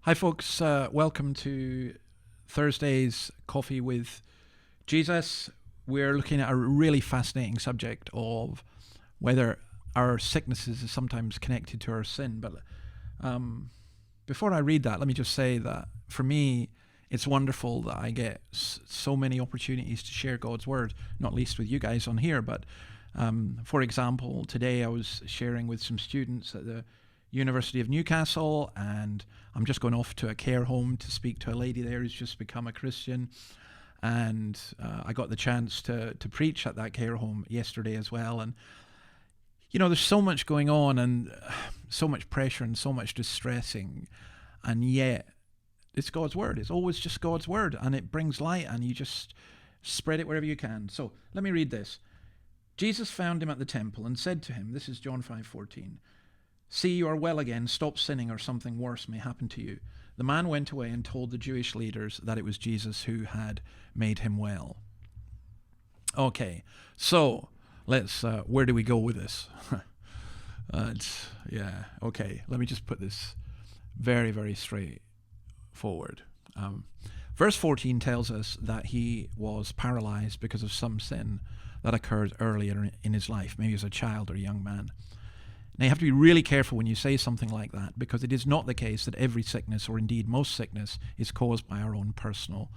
Hi, folks. Welcome to Thursday's Coffee with Jesus. We're looking at a really fascinating subject of whether our sicknesses is sometimes connected to our sin. But before I read that, let me just say that for me, it's wonderful that I get so many opportunities to share God's word, not least with you guys on here. But for example, today I was sharing with some students at the University of Newcastle, and I'm just going off to a care home to speak to a lady there who's just become a Christian. And I got the chance to preach at that care home yesterday as well. And you know, there's so much going on and so much pressure and so much distressing, and yet it's God's word. It's always just God's word, and it brings light, and you just spread it wherever you can. So let me read this. Jesus found him at the temple and said to him, this is John 5:14, "See, you are well again. Stop sinning, or something worse may happen to you." The man went away and told the Jewish leaders that it was Jesus who had made him well. Okay, so let's, where do we go with this? Okay, let me just put this very, very straightforward. Verse 14 tells us that he was paralyzed because of some sin that occurred earlier in his life, maybe as a child or a young man. Now, you have to be really careful when you say something like that, because it is not the case that every sickness, or indeed most sickness, is caused by our own personal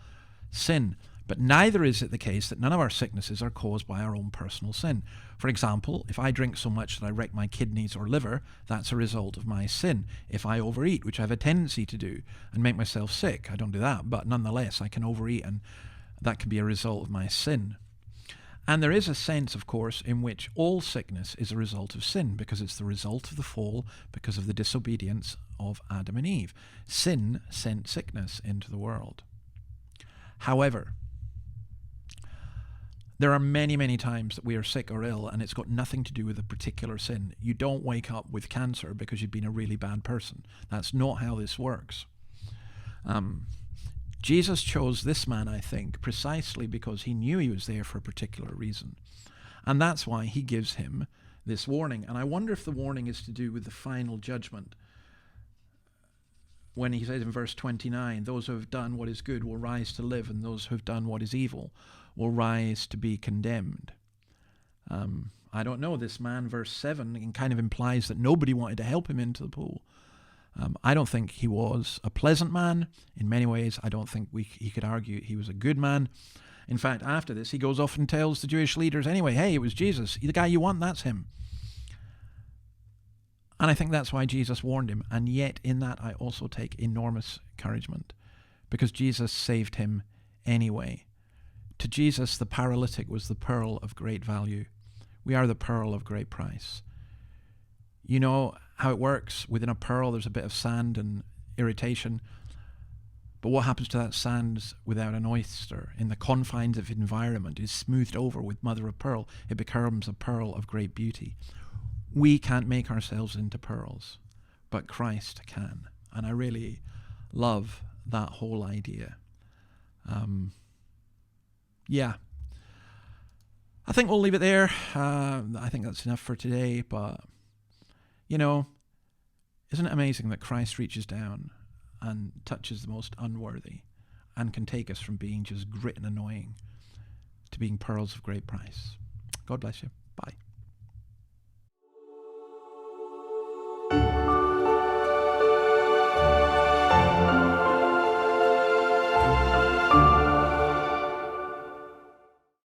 sin. But neither is it the case that none of our sicknesses are caused by our own personal sin. For example, if I drink so much that I wreck my kidneys or liver, that's a result of my sin. If I overeat, which I have a tendency to do, and make myself sick, I don't do that, but nonetheless, I can overeat, and that can be a result of my sin. And there is a sense, of course, in which all sickness is a result of sin, because it's the result of the fall, because of the disobedience of Adam and Eve. Sin sent sickness into the world. However, there are many, many times that we are sick or ill, and it's got nothing to do with a particular sin. You don't wake up with cancer because you've been a really bad person. That's not how this works. Jesus chose this man, I think, precisely because he knew he was there for a particular reason. And that's why he gives him this warning. And I wonder if the warning is to do with the final judgment. When he says in verse 29, those who have done what is good will rise to live, and those who have done what is evil will rise to be condemned. I don't know, this man, verse 7, kind of implies that nobody wanted to help him into the pool. I don't think he was a pleasant man. In many ways, I don't think he could argue he was a good man. In fact, after this, he goes off and tells the Jewish leaders anyway, hey, it was Jesus. The guy you want, that's him. And I think that's why Jesus warned him. And yet in that, I also take enormous encouragement, because Jesus saved him anyway. To Jesus, the paralytic was the pearl of great value. We are the pearl of great price. You know how it works. Within a pearl, there's a bit of sand and irritation. But what happens to that sand without an oyster? In the confines of environment, is smoothed over with mother of pearl. It becomes a pearl of great beauty. We can't make ourselves into pearls, but Christ can. And I really love that whole idea. I think we'll leave it there. I think that's enough for today, but you know, isn't it amazing that Christ reaches down and touches the most unworthy and can take us from being just grit and annoying to being pearls of great price? God bless you.